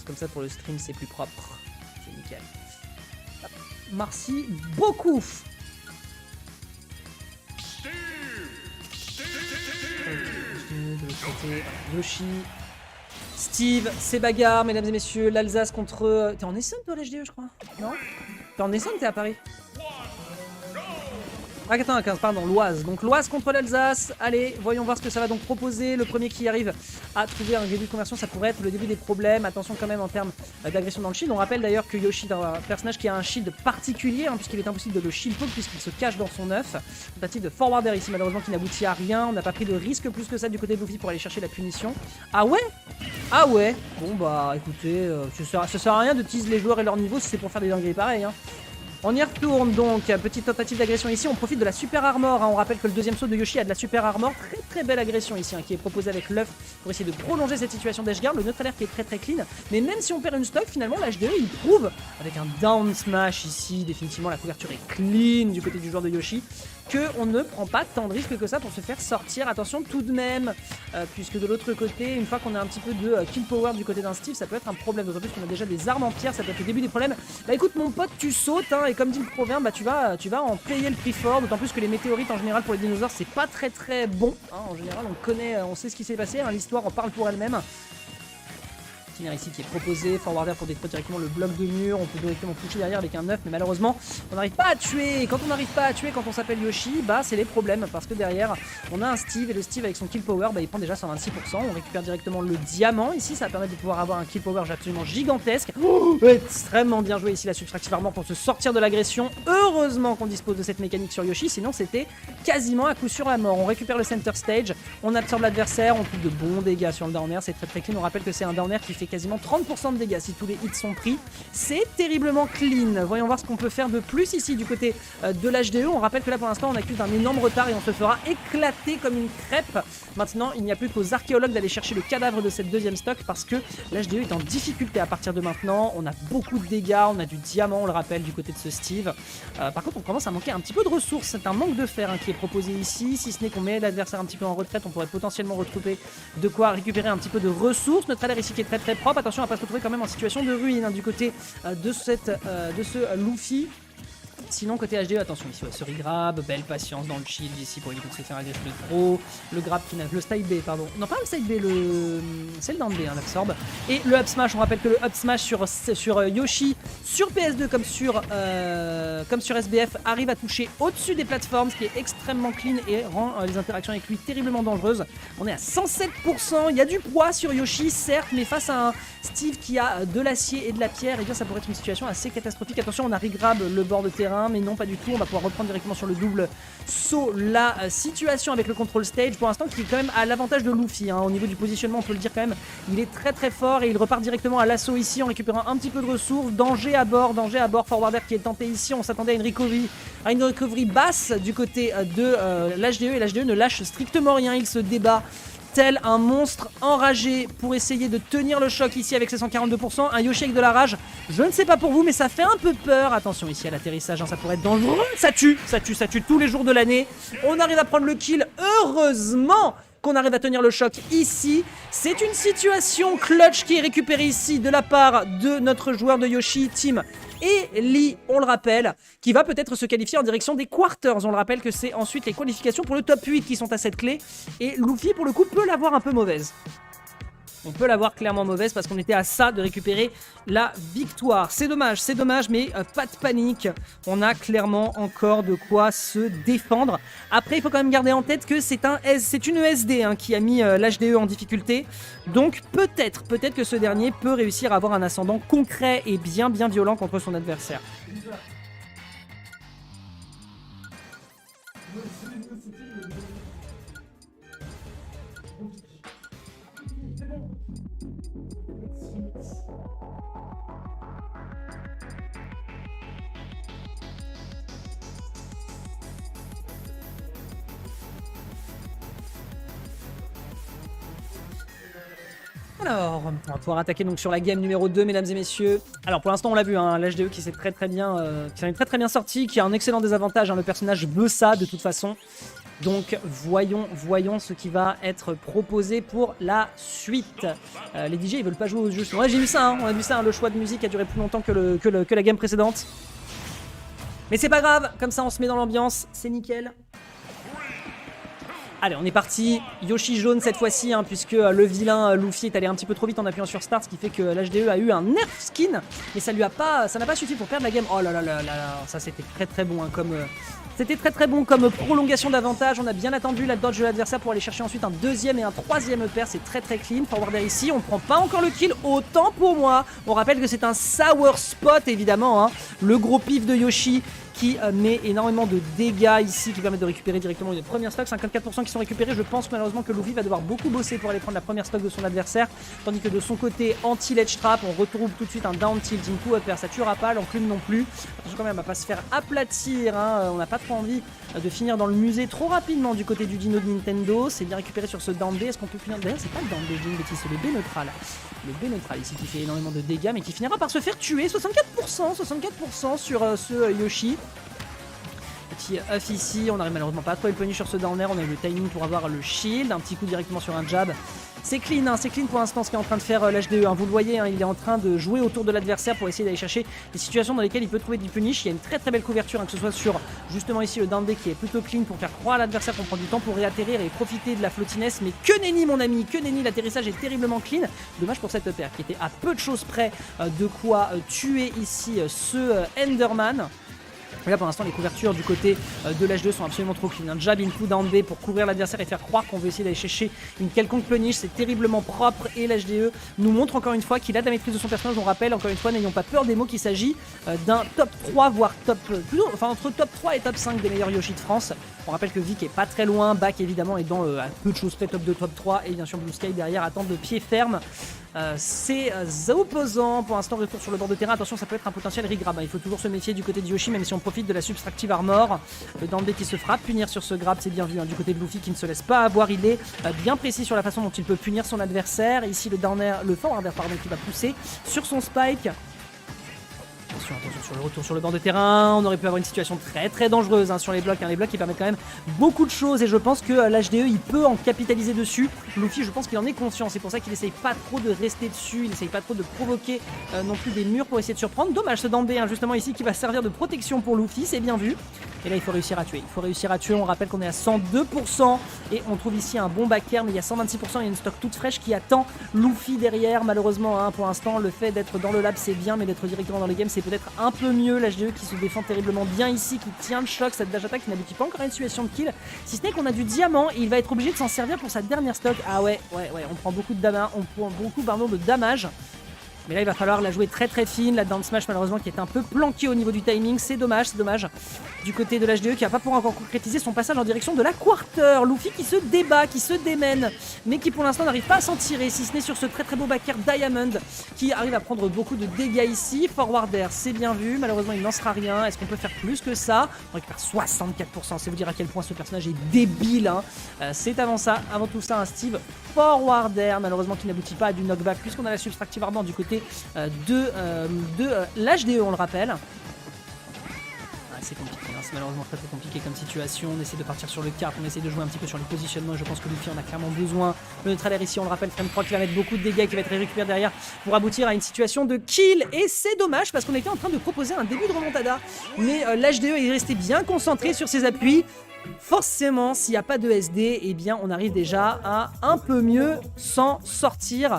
comme ça pour le stream, c'est plus propre. C'est nickel. Merci beaucoup. De l'autre côté, Yoshi. Steve, c'est bagarre, mesdames et messieurs. L'Alsace contre... T'es en Essonne, toi, l'HDE, je crois? Non? T'es en Essonne ou t'es à Paris? Ah, 95, pardon, l'Oise. Donc l'Oise contre l'Alsace. Allez, voyons voir ce que ça va donc proposer. Le premier qui arrive à trouver un début de conversion, ça pourrait être le début des problèmes. Attention quand même en termes d'agression dans le shield. On rappelle d'ailleurs que Yoshi est un personnage qui a un shield particulier, hein, puisqu'il est impossible de le shield poke, puisqu'il se cache dans son œuf. Tentative de forwarder ici, malheureusement, qui n'aboutit à rien. On n'a pas pris de risque plus que ça du côté de Luffy pour aller chercher la punition. Ah ouais? Ah ouais? Bon bah écoutez, ça sert à rien de tease les joueurs et leur niveau si c'est pour faire des dingueries pareilles, hein. On y retourne donc, petite tentative d'agression ici, on profite de la super armor, hein. On rappelle que le deuxième saut de Yoshi a de la super armor, très belle agression ici, hein, qui est proposée avec l'œuf pour essayer de prolonger cette situation d'Ashguard, le neutre alert qui est très clean, mais même si on perd une stock, finalement l'HDE il prouve, avec un down smash ici, définitivement la couverture est clean du côté du joueur de Yoshi, qu'on ne prend pas tant de risques que ça pour se faire sortir. Attention tout de même, puisque de l'autre côté, une fois qu'on a un petit peu de kill power du côté d'un Steve, ça peut être un problème, d'autant plus qu'on a déjà des armes en pierre, ça peut être le début des problèmes. Bah écoute mon pote, tu sautes, hein, et comme dit le proverbe, bah tu vas en payer le prix fort, d'autant plus que les météorites en général pour les dinosaures c'est pas très bon, hein. En général on connaît, on sait ce qui s'est passé, hein, l'histoire en parle pour elle-même. Ici qui est proposé, forwarder pour détruire directement le bloc de mur, on peut directement toucher derrière avec un œuf, mais malheureusement on n'arrive pas à tuer, et quand on n'arrive pas à tuer quand on s'appelle Yoshi, bah c'est les problèmes, parce que derrière on a un Steve, et le Steve avec son kill power, bah il prend déjà 126%, on récupère directement le diamant, ici ça permet de pouvoir avoir un kill power absolument gigantesque, extrêmement bien joué ici la subtractive armor pour se sortir de l'agression, heureusement qu'on dispose de cette mécanique sur Yoshi, sinon c'était quasiment à coup sûr la mort. On récupère le center stage, on absorbe l'adversaire, on trouve de bons dégâts sur le down air, c'est très clean, on rappelle que c'est un down air qui fait quasiment 30% de dégâts si tous les hits sont pris. C'est terriblement clean. Voyons voir ce qu'on peut faire de plus ici du côté de l'HDE. On rappelle que là pour l'instant on accuse d'un énorme retard et on se fera éclater comme une crêpe. Maintenant il n'y a plus qu'aux archéologues d'aller chercher le cadavre de cette deuxième stock parce que l'HDE est en difficulté à partir de maintenant. On a beaucoup de dégâts, on a du diamant, on le rappelle, du côté de ce Steve. Par contre on commence à manquer un petit peu de ressources. C'est un manque de fer, hein, qui est proposé ici. Si ce n'est qu'on met l'adversaire un petit peu en retraite, on pourrait potentiellement retrouver de quoi récupérer un petit peu de ressources. Notre alerte ici qui est très propre. Attention à pas se retrouver quand même en situation de ruine, hein, du côté de ce Luffy. Sinon côté HD, attention ici, ouais, Suri grab, belle patience dans le shield ici pour éviter de se faire agresser de trop. Le grab qui n'a le side B, pardon. Non pas le side B, c'est le down B, hein, l'absorbe. Et le up smash, on rappelle que le up smash sur Yoshi, sur PS2 comme sur SBF, arrive à toucher au-dessus des plateformes, ce qui est extrêmement clean et rend les interactions avec lui terriblement dangereuses. On est à 107%, il y a du poids sur Yoshi, certes, mais face à un Steve qui a de l'acier et de la pierre, et bien ça pourrait être une situation assez catastrophique. Attention, on a regrab le bord de terrain, mais non pas du tout, on va pouvoir reprendre directement sur le double saut la situation avec le control stage pour l'instant qui est quand même à l'avantage de Luffy, hein. Au niveau du positionnement on peut le dire quand même, il est très fort et il repart directement à l'assaut ici en récupérant un petit peu de ressources. Danger à bord, forwarder qui est tenté ici, on s'attendait à une recovery basse du côté de l'HDE et l'HDE ne lâche strictement rien, il se débat tel un monstre enragé pour essayer de tenir le choc ici avec ses 142%. Un Yoshi avec de la rage, je ne sais pas pour vous mais ça fait un peu peur. Attention ici à l'atterrissage, hein, ça pourrait être dangereux. Ça tue tous les jours de l'année. On arrive à prendre le kill, heureusement qu'on arrive à tenir le choc ici. C'est une situation clutch qui est récupérée ici de la part de notre joueur de Yoshi, Team et Lee, on le rappelle, qui va peut-être se qualifier en direction des quarters. On le rappelle que c'est ensuite les qualifications pour le top 8 qui sont à cette clé. Et Luffy, pour le coup, peut l'avoir un peu mauvaise. On peut l'avoir clairement mauvaise parce qu'on était à ça de récupérer la victoire. C'est dommage, mais pas de panique. On a clairement encore de quoi se défendre. Après, il faut quand même garder en tête que c'est une ESD, hein, qui a mis l'HDE en difficulté. Donc peut-être que ce dernier peut réussir à avoir un ascendant concret et bien violent contre son adversaire. Alors, on va pouvoir attaquer donc sur la game numéro 2, mesdames et messieurs. Alors pour l'instant on l'a vu, hein, l'HDE qui s'est très bien sorti, qui a un excellent désavantage, hein, le personnage veut ça de toute façon. Donc voyons ce qui va être proposé pour la suite. Les DJ ils veulent pas jouer au jeu. Ouais, j'ai vu ça, hein, on a vu ça, hein, le choix de musique a duré plus longtemps que la game précédente. Mais c'est pas grave, comme ça on se met dans l'ambiance, c'est nickel. Allez, on est parti. Yoshi jaune cette fois-ci, hein, puisque le vilain Luffy est allé un petit peu trop vite en appuyant sur Start, ce qui fait que l'HDE a eu un nerf skin, mais ça n'a pas suffi pour perdre la game. Oh là là là là, ça c'était très bon, hein, comme... C'était très bon comme prolongation d'avantage. On a bien attendu la dodge de l'adversaire pour aller chercher ensuite un deuxième et un troisième pair. C'est très clean. Forward air ici. On ne prend pas encore le kill. Autant pour moi. On rappelle que c'est un sour spot évidemment. Hein. Le gros pif de Yoshi qui met énormément de dégâts ici, qui permettent de récupérer directement une première stock. 54% qui sont récupérés. Je pense malheureusement que Luffy va devoir beaucoup bosser pour aller prendre la première stock de son adversaire. Tandis que de son côté, anti-ledge trap, on retrouve tout de suite un down tilt into upper. Ça tuera pas, l'enclume non plus. Attention quand même à pas se faire aplatir. Hein. On n'a pas trop envie de finir dans le musée trop rapidement du côté du dino de Nintendo. C'est bien récupéré sur ce down B. Est-ce qu'on peut finir? D'ailleurs, c'est pas le down B, j'ai une bêtise, c'est le B neutral. Le B neutral ici qui fait énormément de dégâts, mais qui finira par se faire tuer. 64% sur ce Yoshi. Petit off ici, on n'arrive malheureusement pas à trouver le punish sur ce down air. On a eu le timing pour avoir le shield, un petit coup directement sur un jab. C'est clean, hein, c'est clean pour l'instant ce qu'est en train de faire l'HDE. Hein. Vous le voyez, hein, il est en train de jouer autour de l'adversaire pour essayer d'aller chercher des situations dans lesquelles il peut trouver du punish. Il y a une très belle couverture, hein, que ce soit sur justement ici le down B qui est plutôt clean pour faire croire à l'adversaire qu'on prend du temps pour réatterrir et profiter de la flottiness. Mais que nenni mon ami, que nenni, l'atterrissage est terriblement clean. Dommage pour cette paire qui était à peu de choses près de quoi tuer ici ce Enderman. Mais là pour l'instant les couvertures du côté de l'H2 sont absolument trop clean. Un jab into down B pour couvrir l'adversaire et faire croire qu'on veut essayer d'aller chercher une quelconque punish. C'est terriblement propre et l'HDE nous montre encore une fois qu'il a de la maîtrise de son personnage. On rappelle encore une fois, n'ayons pas peur des mots, qu'il s'agit d'un top 3 voire top plutôt, enfin entre top 3 et top 5 des meilleurs Yoshi de France. On rappelle que Vic est pas très loin, Back évidemment est dans à peu de choses près top 2, top 3 et bien sûr Blue Sky derrière attente de pied ferme. Ses opposants pour l'instant retour sur le bord de terrain. Attention, ça peut être un potentiel regrab. Il faut toujours se méfier du côté de Yoshi, même si on profite de la subtractive armor. Le down B qui se fera punir sur ce grab, c'est bien vu, hein, du côté de Luffy qui ne se laisse pas avoir. Il est bien précis sur la façon dont il peut punir son adversaire. Ici le down air, le forward air pardon, qui va pousser sur son spike. Attention sur le retour sur le bord de terrain, on aurait pu avoir une situation très dangereuse, hein, sur les blocs, hein, les blocs qui permettent quand même beaucoup de choses et je pense que l'HDE il peut en capitaliser dessus. Luffy je pense qu'il en est conscient, c'est pour ça qu'il essaye pas trop de rester dessus, il essaye pas trop de provoquer non plus des murs pour essayer de surprendre. Dommage ce down B, hein, justement ici qui va servir de protection pour Luffy, c'est bien vu. Et là il faut réussir à tuer, on rappelle qu'on est à 102% et on trouve ici un bon back air, mais il y a 126%, il y a une stock toute fraîche qui attend Luffy derrière. Malheureusement, hein, pour l'instant le fait d'être dans le lab c'est bien, mais d'être directement dans les games c'est peut-être un peu mieux. L'HDE qui se défend terriblement bien ici, qui tient le choc, cette dash attack qui n'aboutit pas encore à une situation de kill, si ce n'est qu'on a du diamant et il va être obligé de s'en servir pour sa dernière stock. Ah ouais, on prend beaucoup de damage, de damage. Mais là il va falloir la jouer très fine, la down smash malheureusement qui est un peu planquée au niveau du timing, c'est dommage. Du côté de l'HDE qui va pas pouvoir encore concrétiser son passage en direction de la quarter. Luffy qui se débat, qui se démène, mais qui pour l'instant n'arrive pas à s'en tirer, si ce n'est sur ce très beau back air Diamond qui arrive à prendre beaucoup de dégâts ici. Forward air, c'est bien vu, malheureusement il n'en sera rien. Est-ce qu'on peut faire plus que ça? On récupère 64%, c'est vous dire à quel point ce personnage est débile, hein. C'est avant tout ça un Steve forward air, malheureusement qui n'aboutit pas à du knockback puisqu'on a la subtractive armor du côté de l'HDE, on le rappelle. C'est compliqué, hein. C'est malheureusement très compliqué comme situation. On essaie de partir sur le kart, on essaie de jouer un petit peu sur les positionnements. Je pense que Luffy en a clairement besoin. Le neutral air ici, on le rappelle, frame 3 qui va mettre beaucoup de dégâts, qui va être récupéré derrière pour aboutir à une situation de kill. Et c'est dommage parce qu'on était en train de proposer un début de remontada. Mais l'HDE est resté bien concentré sur ses appuis. Forcément, s'il n'y a pas de SD, eh bien on arrive déjà à un peu mieux s'en sortir.